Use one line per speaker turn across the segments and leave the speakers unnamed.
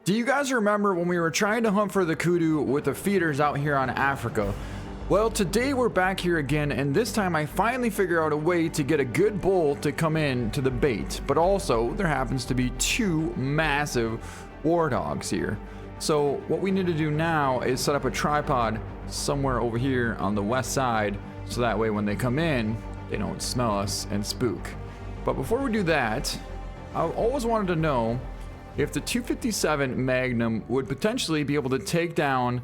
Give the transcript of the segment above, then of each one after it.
Do you guys remember when we were trying to hunt for the kudu with the feeders out here on Africa? Well, today we're back here again, and this time I finally figure out a way to get a good bull to come in to the bait. But also, there happens to be two massive war dogs here. So what we need to do now is set up a tripod somewhere over here on the west side, so that way when they come in, they don't smell us and spook. But before we do that, I always wanted to know if the 257 Magnum would potentially be able to take down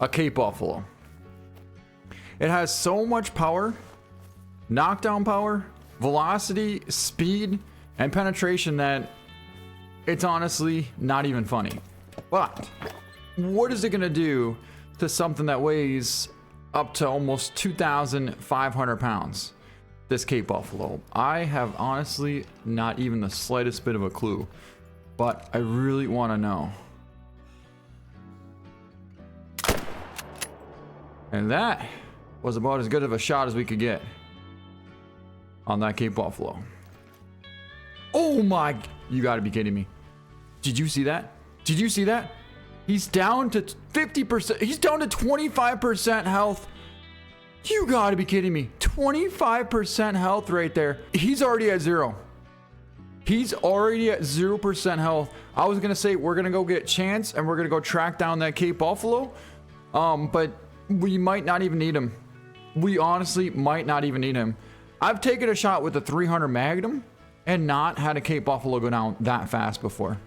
a Cape Buffalo. It has so much power, knockdown power, velocity, speed, and penetration that it's honestly not even funny. But what is it gonna do to something that weighs up to almost 2,500 pounds? This Cape Buffalo. I have honestly not even the slightest bit of a clue, but I really want to know. And that was about as good of a shot as we could get on that Cape Buffalo. Oh my, you gotta be kidding me. Did you see that? Did you see that? He's down to 50%. He's down to 25% health. You gotta be kidding me. 25% health right there. He's already at zero. He's already at 0% health. I was gonna say we're gonna go get Chance and we're gonna go track down that Cape Buffalo. But we might not even need him. We honestly might not even need him. I've taken a shot with the 300 Magnum and not had a Cape Buffalo go down that fast before.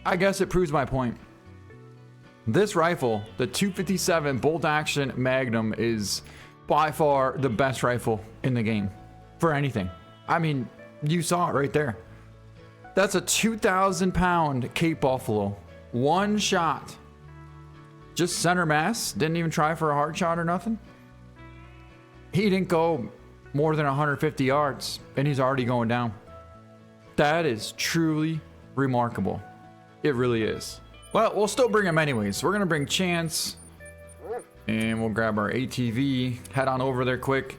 I guess it proves my point. This rifle, the 257 bolt action Magnum, is by far the best rifle in the game for anything. I mean, you saw it right there. That's a 2,000 pound Cape Buffalo. One shot. Just center mass. Didn't even try for a hard shot or nothing. He didn't go more than 150 yards and he's already going down. That is truly remarkable. It really is. Well, we'll still bring him anyways. We're gonna bring Chance and we'll grab our ATV, head on over there quick,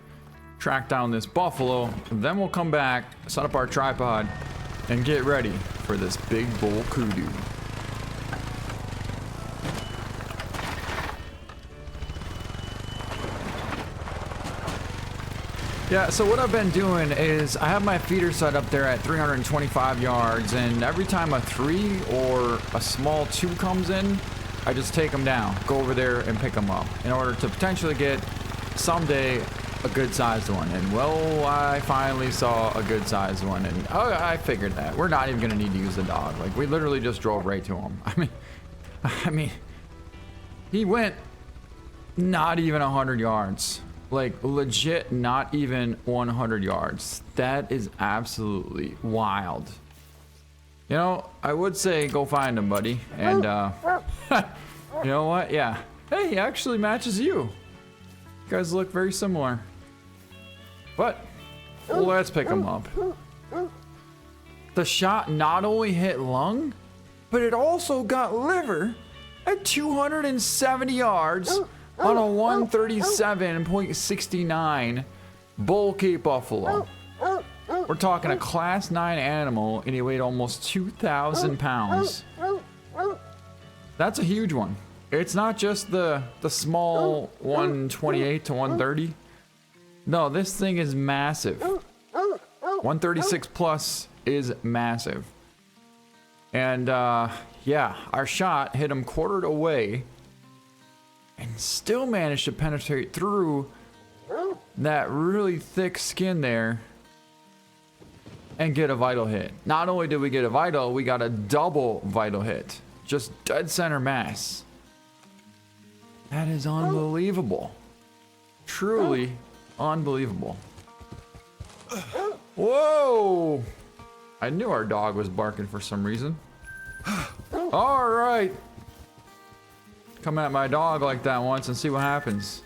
track down this buffalo, and then we'll come back, set up our tripod, and get ready for this big bull kudu. Yeah, so what I've been doing is I have my feeder set up there at 325 yards, and every time a 3 or a small 2 comes in, I just take them down, go over there and pick them up in order to potentially get someday a good sized one. And well, I finally saw a good sized one, and I figured that we're not even gonna need to use the dog. Like, we literally just drove right to him. I mean he went not even 100 yards. Like, legit not even 100 yards. That is absolutely wild. You know, I would say go find him, buddy. And you know what? Yeah. Hey, he actually matches you. You guys look very similar. But let's pick him up. The shot not only hit lung, but it also got liver at 270 yards on a 137.69 bull Cape Buffalo. We're talking a class 9 animal, and he weighed almost 2,000 pounds. That's a huge one. It's not just the small 128 to 130. No, this thing is massive. 136 plus is massive. And yeah, our shot hit him quartered away and still managed to penetrate through that really thick skin there and get a vital hit. Not only did we get a vital, we got a double vital hit. Just dead center mass. That is unbelievable. Truly unbelievable. Whoa! I knew our dog was barking for some reason. All right. Come at my dog like that once and see what happens.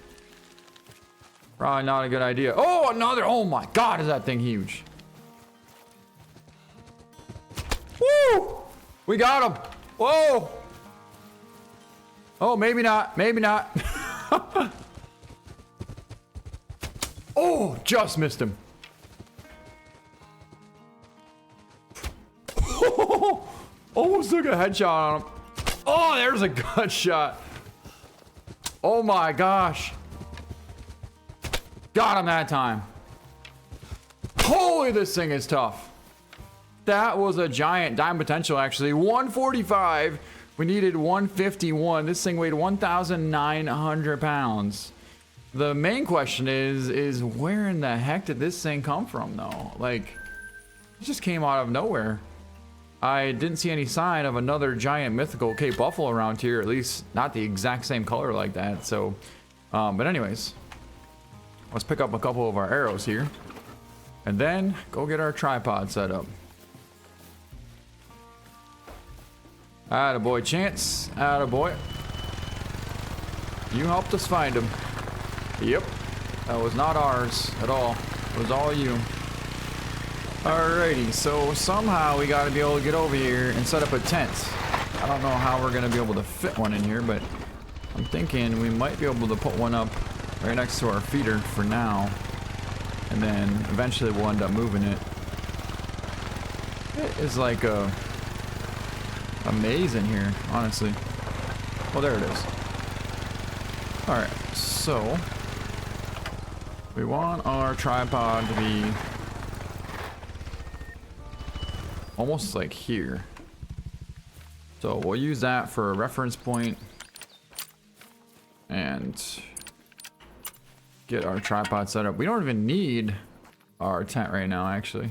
Probably not a good idea. Oh, another. Oh my God, is that thing huge. Woo! We got him. Whoa. Oh, maybe not. Maybe not. Oh, just missed him. Almost took a headshot on him. Oh, there's a gut shot. Oh my gosh. Got him that time. Holy, this thing is tough. That was a giant dime potential, actually. 145. We needed 151. This thing weighed 1,900 pounds. The main question is where in the heck did this thing come from, though? Like, it just came out of nowhere. I didn't see any sign of another giant mythical Cape Buffalo around here, at least not the exact same color like that. So, but anyways, let's pick up a couple of our arrows here and then go get our tripod set up. Attaboy, Chance. Attaboy. You helped us find him. Yep. That was not ours at all. It was all you. Alrighty, so somehow we gotta be able to get over here and set up a tent. I don't know how we're gonna be able to fit one in here, but I'm thinking we might be able to put one up right next to our feeder for now. And then eventually we'll end up moving it. It is like a maze in here, honestly. Well, there it is. Alright, so we want our tripod to be almost like here. So we'll use that for a reference point and get our tripod set up. We don't even need our tent right now, actually.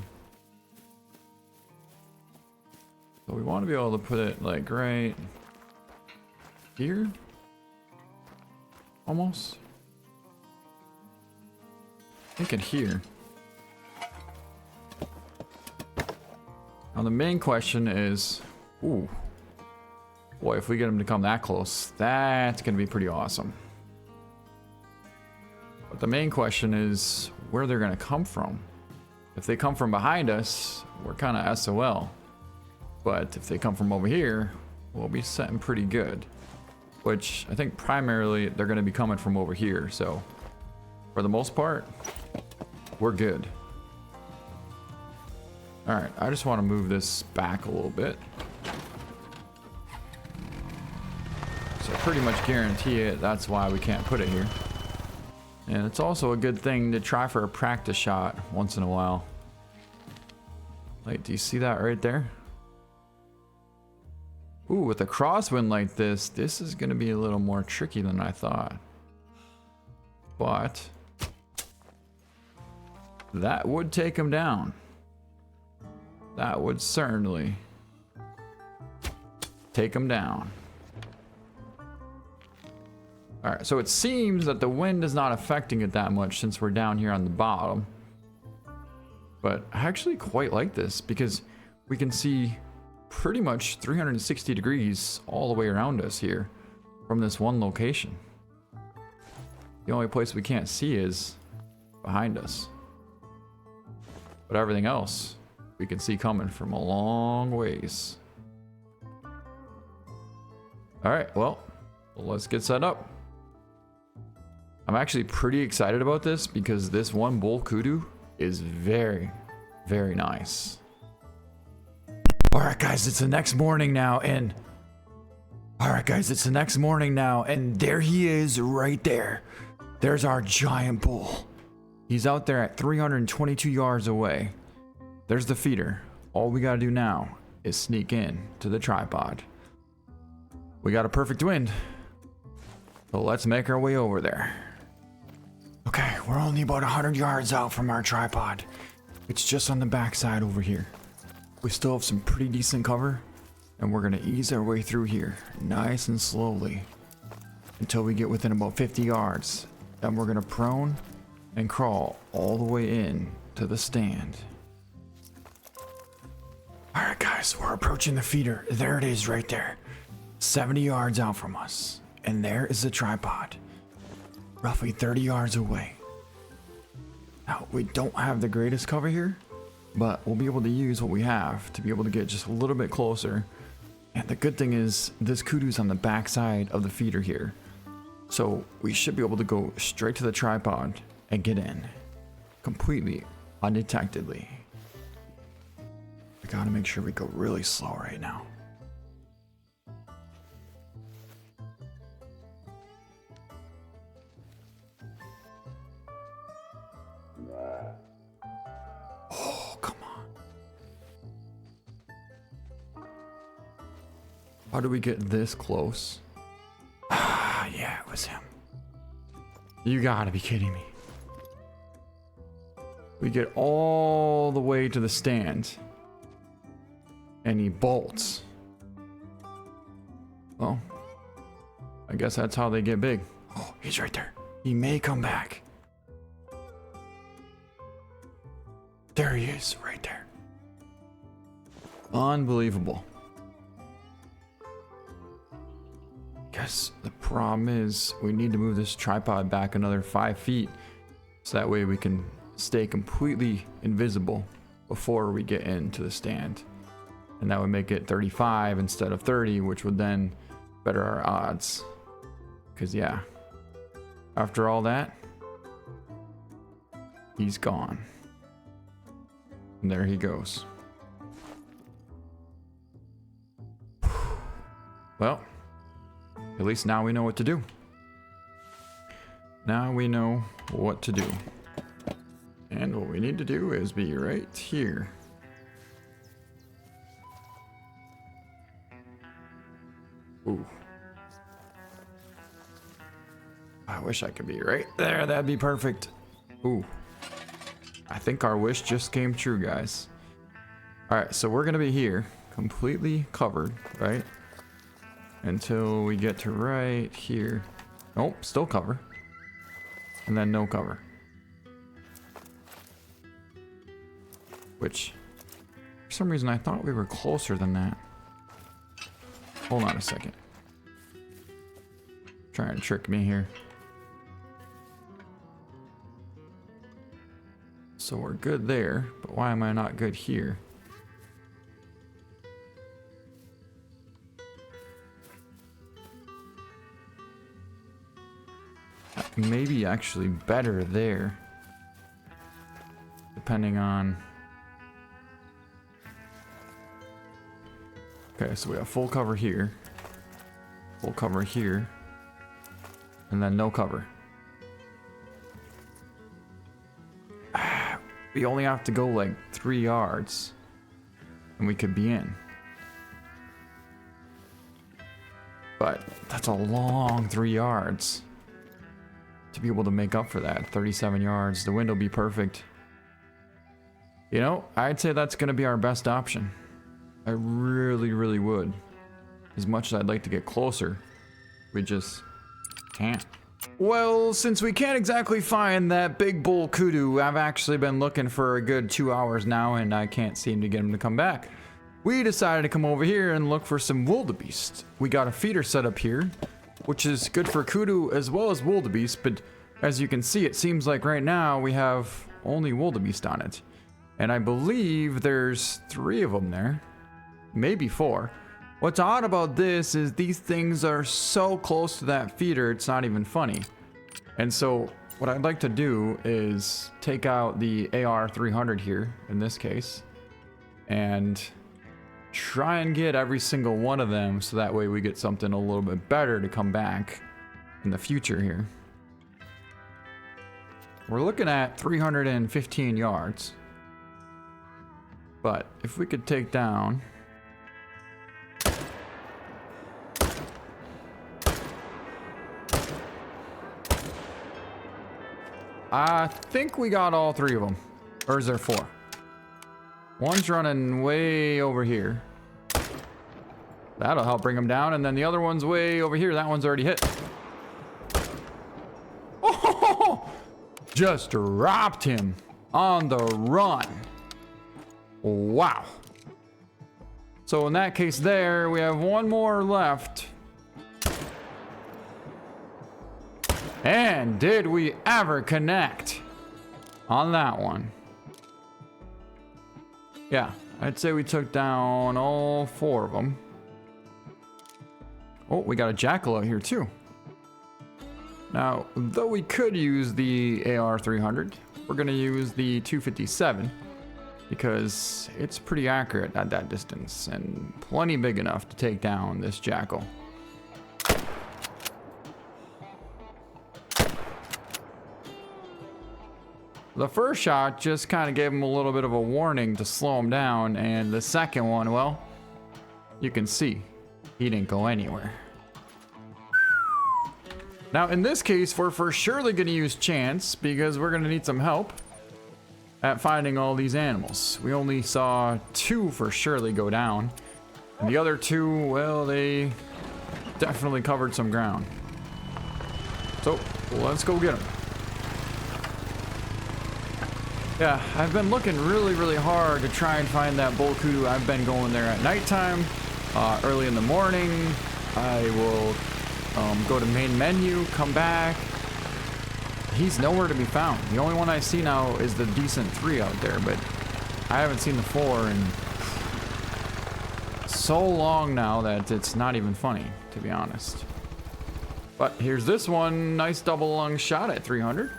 So we want to be able to put it like right here, almost. Thinking here. Now the main question is, ooh, boy, if we get them to come that close, that's gonna be pretty awesome. But the main question is where they're gonna come from. If they come from behind us, we're kind of SOL. But if they come from over here, we'll be setting pretty good. Which I think primarily they're gonna be coming from over here. So for the most part, we're good. All right, I just want to move this back a little bit. So pretty much guarantee it, that's why we can't put it here. And it's also a good thing to try for a practice shot once in a while. Like, do you see that right there? Ooh, with a crosswind like this, this is going to be a little more tricky than I thought. But that would take him down. That would certainly take him down. All right, so it seems that the wind is not affecting it that much since we're down here on the bottom. But I actually quite like this because we can see pretty much 360 degrees all the way around us here from this one location. The only place we can't see is behind us. But everything else we can see coming from a long ways. All right, well, let's get set up. I'm actually pretty excited about this because this one bull kudu is very, very nice. All right, guys, it's the next morning now, and there he is right there. There's our giant bull. He's out there at 322 yards away. There's the feeder. All we gotta do now is sneak in to the tripod. We got a perfect wind, so let's make our way over there. Okay, we're only about 100 yards out from our tripod. It's just on the backside over here. We still have some pretty decent cover, and we're gonna ease our way through here, nice and slowly, until we get within about 50 yards. Then we're gonna prone and crawl all the way in to the stand. All right, guys, we're approaching the feeder. There it is right there, 70 yards out from us. And there is the tripod, roughly 30 yards away. Now, we don't have the greatest cover here, but we'll be able to use what we have to be able to get just a little bit closer. And the good thing is this kudu's on the back side of the feeder here. So we should be able to go straight to the tripod and get in completely undetectedly. We gotta make sure we go really slow right now. How do we get this close? Ah, yeah, it was him. You gotta be kidding me. We get all the way to the stand. And he bolts. Well, I guess that's how they get big. Oh, he's right there. He may come back. There he is, right there. Unbelievable. Guess the problem is we need to move this tripod back another 5 feet so that way we can stay completely invisible before we get into the stand. And that would make it 35 instead of 30, which would then better our odds. Because yeah, after all that, he's gone. And there he goes. Well, at least now we know what to do. Now we know what to do. And what we need to do is be right here. Ooh. I wish I could be right there. That'd be perfect. Ooh. I think our wish just came true, guys. Alright, so we're gonna be here, completely covered, right? Until we get to right here. Nope, still cover. And then no cover. Which, for some reason, I thought we were closer than that. Hold on a second. Trying to trick me here. So we're good there, but why am I not good here? Maybe actually better there. Depending on... Okay, so we have full cover here. Full cover here. And then no cover. We only have to go like 3 yards. And we could be in. But that's a long 3 yards. To be able to make up for that. 37 yards. The wind will be perfect. You know, I'd say that's going to be our best option. I really, really would. As much as I'd like to get closer, we just can't. Well, since we can't exactly find that big bull Kudu, I've actually been looking for a good 2 hours now and I can't seem to get him to come back. We decided to come over here and look for some wildebeest. We got a feeder set up here, which is good for Kudu as well as wildebeest, but as you can see, it seems like right now we have only wildebeest on it. And I believe there's 3 of them there. Maybe 4. What's odd about this is these things are so close to that feeder, it's not even funny. And so what I'd like to do is take out the AR-300 here, in this case, and try and get every single one of them so that way we get something a little bit better to come back in the future here. We're looking at 315 yards. But if we could take down... I think we got all 3 of them. Or is there 4? One's running way over here. That'll help bring him down. And then the other one's way over here. That one's already hit. Oh! Just dropped him on the run. Wow. So in that case there, we have 1 more left. And did we ever connect on that one? Yeah, I'd say we took down all 4 of them. Oh, we got a jackal out here too. Now, though we could use the AR-300, we're gonna use the 257 because it's pretty accurate at that distance and plenty big enough to take down this jackal. The first shot just kind of gave him a little bit of a warning to slow him down, and the second one, well, you can see he didn't go anywhere. Now, in this case, we're for surely going to use chance because we're going to need some help at finding all these animals. We only saw 2 for surely go down. And the other 2, well, they definitely covered some ground. So, let's go get them. Yeah, I've been looking really, really hard to try and find that bull kudu. I've been going there at nighttime, early in the morning. I will go to main menu, come back. He's nowhere to be found. The only one I see now is the decent 3 out there, but I haven't seen the 4 in so long now that it's not even funny, to be honest. But here's this one, nice double lung shot at 300.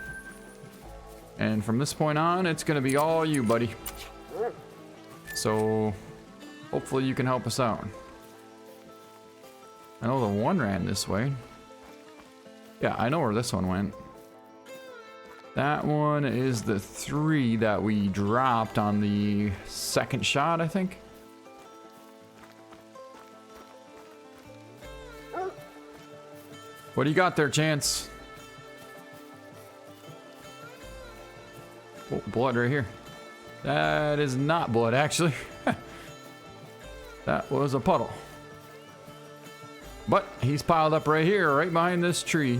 And from this point on, it's gonna be all you, buddy. So hopefully you can help us out. I know the 1 ran this way. Yeah, I know where this one went. That one is the 3 that we dropped on the 2nd shot, I think. What do you got there, Chance? Oh, blood right here. That is not blood, actually. That was a puddle. But he's piled up right here, right behind this tree.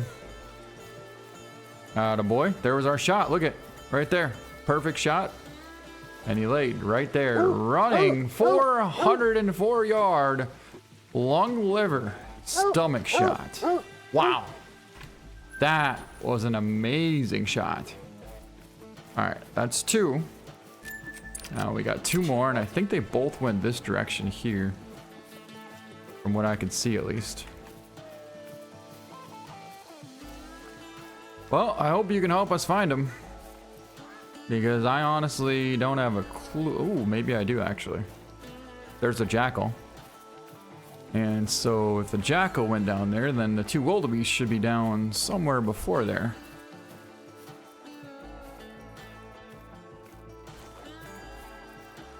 Attaboy. There was our shot. Look at right there. Perfect shot. And he laid right there, running 404 yard lung liver stomach shot. Wow. That was an amazing shot. All right, that's 2. Now we got 2 more, and I think they both went this direction here. From what I can see, at least. Well, I hope you can help us find them. Because I honestly don't have a clue. Oh, maybe I do, actually. There's a jackal. And so if the jackal went down there, then the 2 wildebeest should be down somewhere before there.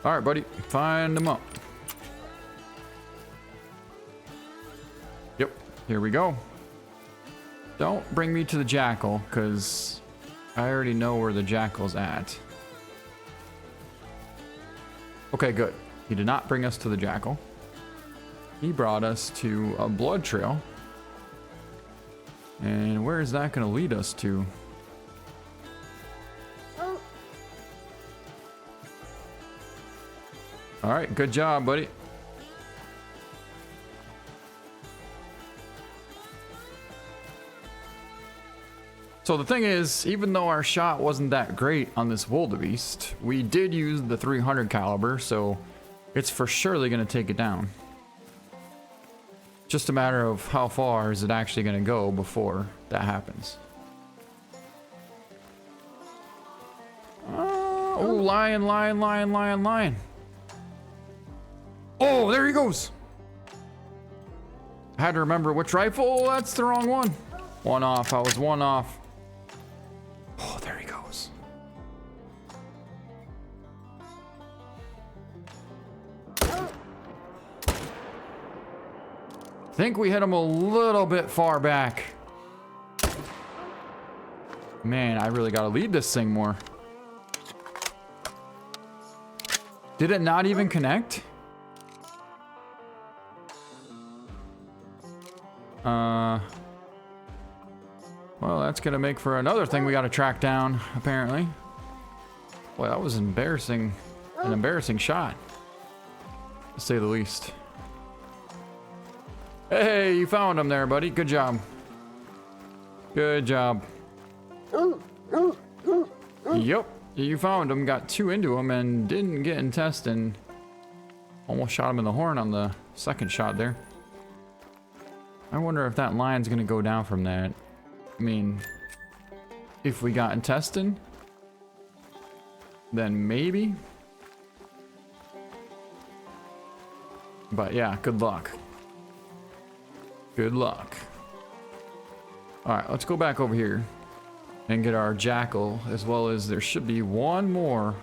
All right, buddy, find them up. Yep, here we go. Don't bring me to the jackal, because I already know where the jackal's at. Okay, good. He did not bring us to the jackal. He brought us to a blood trail. And where is that going to lead us to? All right, good job, buddy. So the thing is, even though our shot wasn't that great on this wildebeest, we did use the 300 caliber, so it's for surely going to take it down. Just a matter of how far is it actually going to go before that happens. Oh, lion, lion, lion, lion, lion. Oh, there he goes. I had to remember which rifle. Oh, that's the wrong one. One off. I was 1 off. Oh, there he goes. Think we hit him a little bit far back. Man, I really gotta lead this thing more. Did it not even connect? Well, that's gonna make for another thing we gotta track down, apparently. Boy, that was embarrassing. An embarrassing shot, to say the least. Hey, you found him there, buddy. Good job. Good job. Yep, you found him. Got 2 into him and didn't get in test and almost shot him in the horn on the 2nd shot there. I wonder if that line's gonna go down from that. I mean, if we got intestine, then maybe. But yeah, good luck. Good luck. All right, let's go back over here and get our jackal, as well as there should be 1 more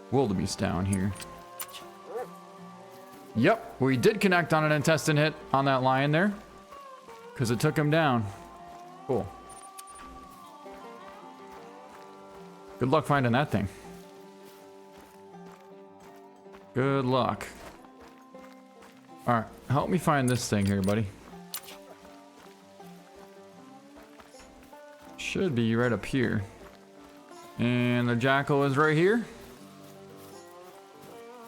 wildebeest down here. Yep, we did connect on an intestine hit on that lion there. Because it took him down. Cool. Good luck finding that thing. Good luck. Alright, help me find this thing here, buddy. Should be right up here. And the jackal is right here.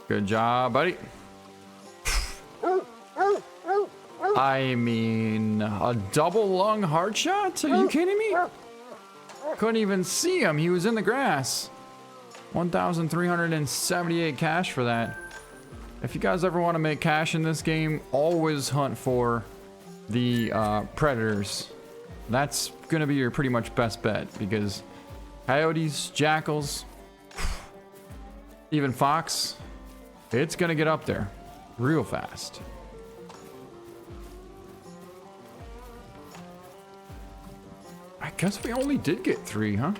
Good job, buddy. I mean, a double lung hard shot? Are you kidding me? Couldn't even see him. He was in the grass. 1,378 cash for that. If you guys ever want to make cash in this game, always hunt for the predators. That's going to be your pretty much best bet, because coyotes, jackals, even fox, it's going to get up there real fast. I guess we only did get 3, huh?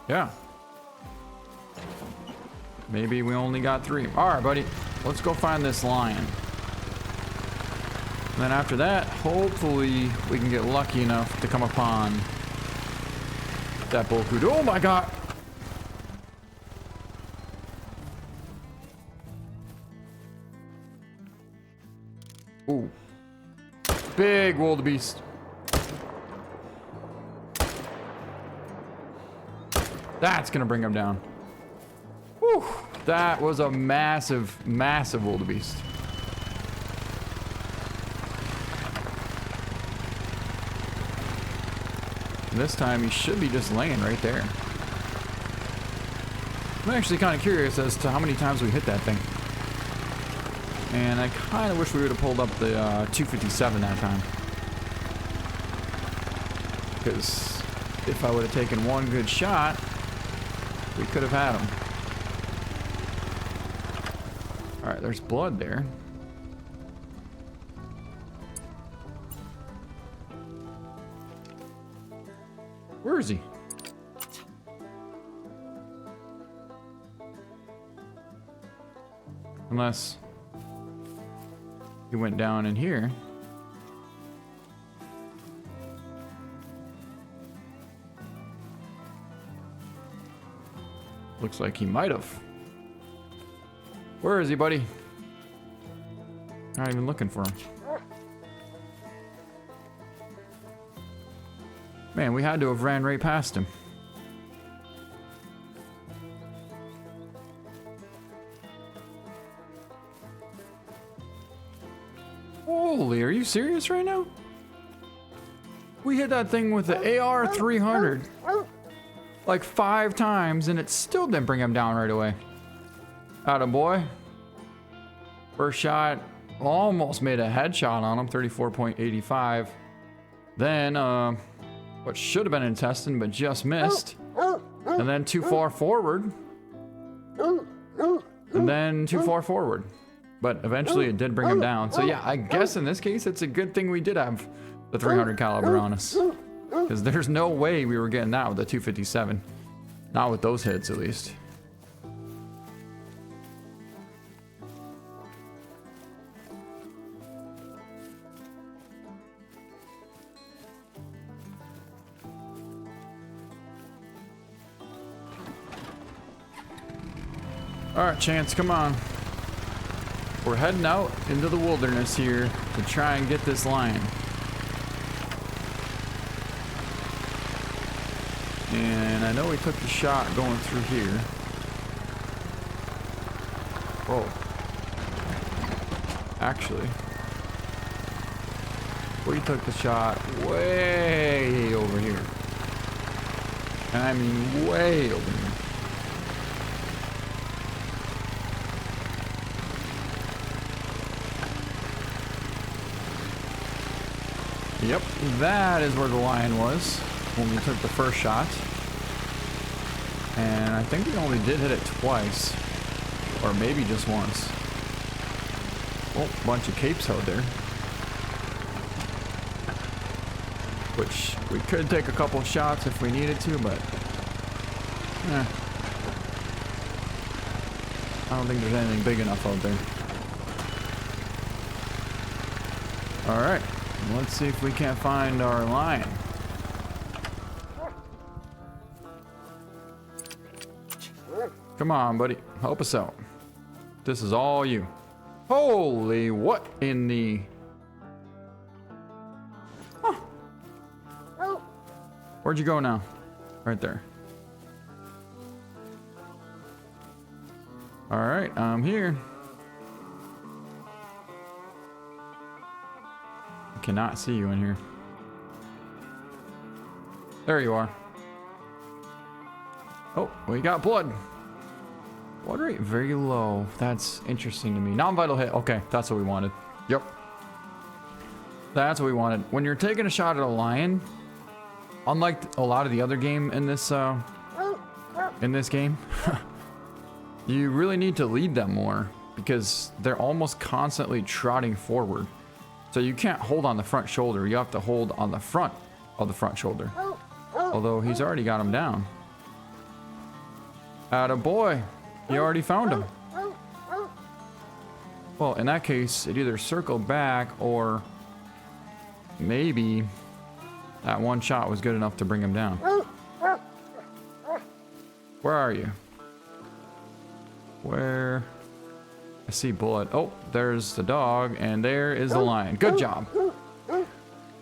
Yeah. Maybe we only got 3. All right, buddy. Let's go find this lion. And then after that, hopefully we can get lucky enough to come upon that bull Kudu. Oh my god! Ooh. Big wildebeest. That's gonna bring him down. Whew. That was a massive, massive wildebeest. This time he should be just laying right there. I'm actually kind of curious as to how many times we hit that thing. And I kind of wish we would have pulled up the 257 that time. Because if I would have taken one good shot, we could have had him. Alright, there's blood there. Where is he? Unless he went down in here. Looks like he might have. Where is he, buddy? Not even looking for him. Man, we had to have ran right past him. Holy, are you serious right now? We hit that thing with the AR 300 like 5 times and it still didn't bring him down right away. Attaboy. First shot, almost made a headshot on him, 34.85. Then, what should have been an intestine, but just missed. And then too far forward. And then too far forward. But eventually it did bring him down. So yeah, I guess in this case, it's a good thing we did have the 300 caliber on us. Because there's no way we were getting that with the 257. Not with those hits, at least. Alright, Chance, come on. We're heading out into the wilderness here to try and get this lion. And I know we took the shot going through here. Whoa. Actually, we took the shot way over here. And I mean way over here. Yep, that is where the lion was when we took the first shot. And I think we only did hit it twice. Or maybe just once. Oh, bunch of capes out there. Which we could take a couple shots if we needed to, but Eh. I don't think there's anything big enough out there. Alright, let's see if we can't find our lion. Come on, buddy. Help us out. This is all you. Holy, what in the... Huh. Where'd you go now? Right there. Alright, I'm here. I cannot see you in here. There you are. Oh, we got blood. Blood rate very low. That's interesting to me. Non-vital hit. Okay, that's what we wanted. Yep. That's what we wanted. When you're taking a shot at a lion, unlike a lot of the other game in this game, you really need to lead them more because they're almost constantly trotting forward. So you can't hold on the front shoulder. You have to hold on the front of the front shoulder. Although he's already got him down. Attaboy. You already found him. Well, in that case, it either circled back or maybe that one shot was good enough to bring him down. Where are you? Where? I see blood. Oh, there's the dog, and there is the lion. Good job.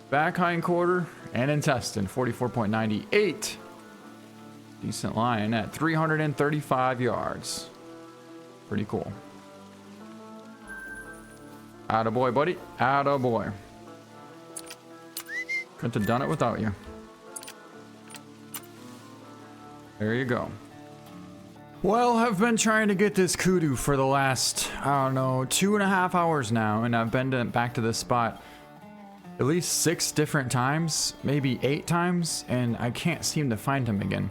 Back hind quarter and intestine, 44.98. Decent lion at 335 yards. Pretty cool. Attaboy, buddy. Attaboy. Couldn't have done it without you. There you go. Well, I've been trying to get this Kudu for the last, I don't know, 2.5 hours now, and I've been back to this spot at least 6 different times, maybe 8 times, and I can't seem to find him again.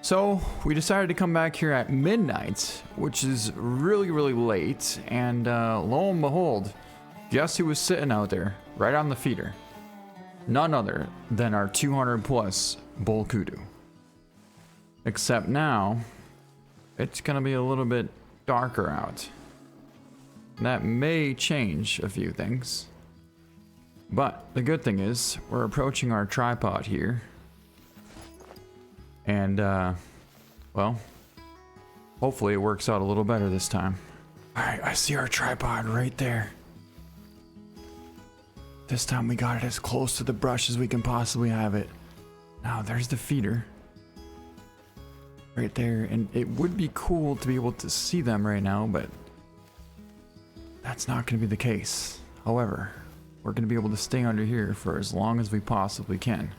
So we decided to come back here at midnight, which is really, really late, and lo and behold, guess who was sitting out there, right on the feeder? None other than our 200 plus bull Kudu. Except now, it's gonna be a little bit darker out. That may change a few things. But the good thing is, we're approaching our tripod here. And, well, hopefully it works out a little better this time. Alright, I see our tripod right there. This time we got it as close to the brush as we can possibly have it. Now, there's the feeder. Right there, and it would be cool to be able to see them right now, but that's not going to be the case. However, we're going to be able to stay under here for as long as we possibly can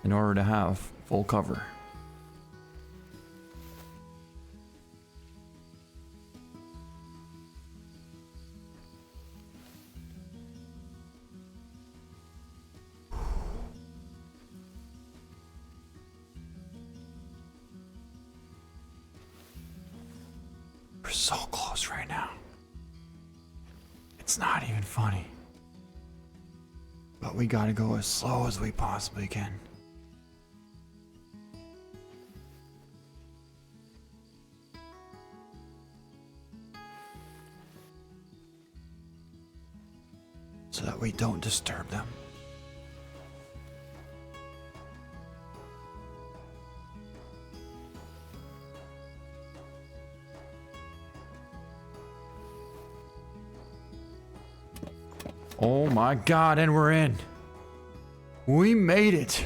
in order to have full cover. We're so close right now. It's not even funny. But we gotta go as slow as we possibly can. So that we don't disturb them. Oh my God, and we're in. We made it.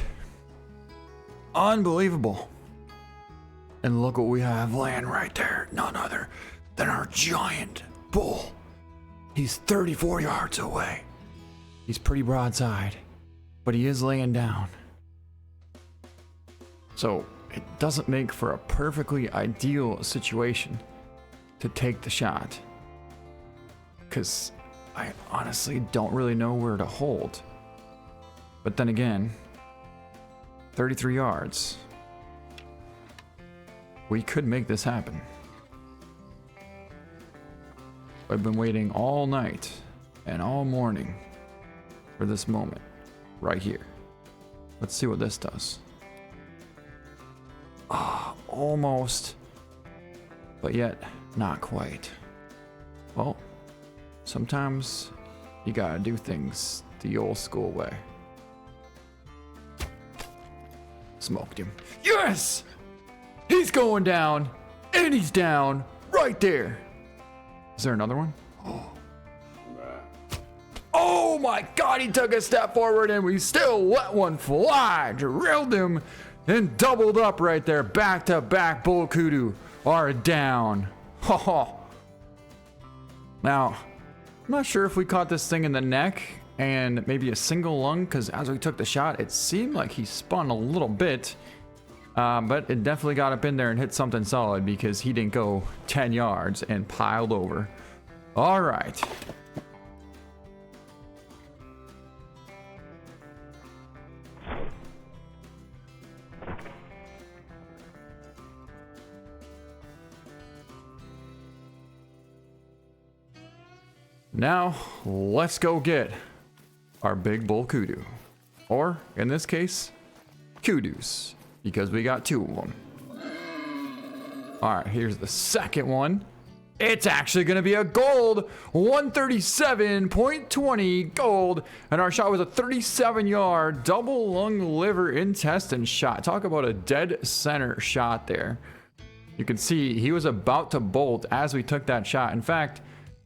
Unbelievable. And look what we have laying right there. None other than our giant bull. He's 34 yards away. He's pretty broadside, but he is laying down. So it doesn't make for a perfectly ideal situation to take the shot. Because I honestly don't really know where to hold. But then again, 33 yards. We could make this happen. I've been waiting all night and all morning for this moment right here. Let's see what this does. Oh, almost, but yet not quite. Well, sometimes you gotta do things the old school way. Smoked him. Yes! He's going down, and he's down right there. Is there another one? Oh my God, he took a step forward and we still let one fly. Drilled him and doubled up right there. Back to back bull kudu are down. Now, I'm not sure if we caught this thing in the neck and maybe a single lung, because as we took the shot, it seemed like he spun a little bit. But it definitely got up in there and hit something solid because he didn't go 10 yards and piled over. All right. Now, let's go get our big bull kudu. Or, in this case, kudus, because we got 2 of them. All right, here's the second one. It's actually going to be a gold, 137.20 gold, and our shot was a 37-yard double lung liver intestine shot. Talk about a dead center shot there. You can see he was about to bolt as we took that shot. In fact,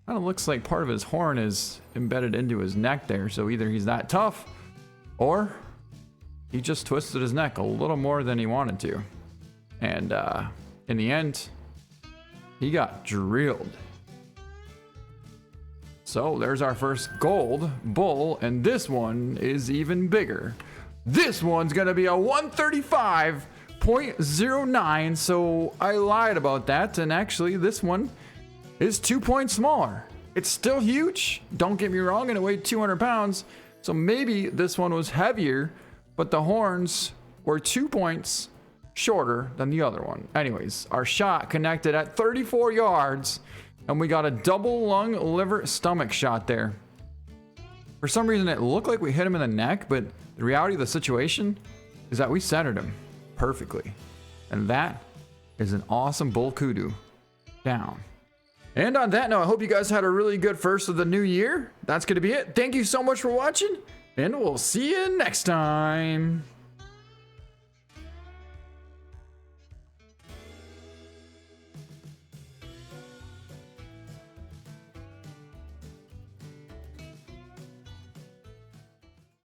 kind of looks like part of his horn is embedded into his neck there. So either he's that tough or he just twisted his neck a little more than he wanted to. And in the end, he got drilled. So there's our first gold bull, and this one is even bigger. This one's gonna be a 135.09. So I lied about that, and actually this one is 2 points smaller. It's still huge, don't get me wrong, and it weighed 200 pounds. So maybe this one was heavier, but the horns were 2 points shorter than the other one. Anyways, our shot connected at 34 yards, and we got a double lung liver stomach shot there. For some reason, it looked like we hit him in the neck, but the reality of the situation is that we centered him perfectly. And that is an awesome bull kudu down. And on that note, I hope you guys had a really good first of the new year. That's going to be it. Thank you so much for watching, and we'll see you next time.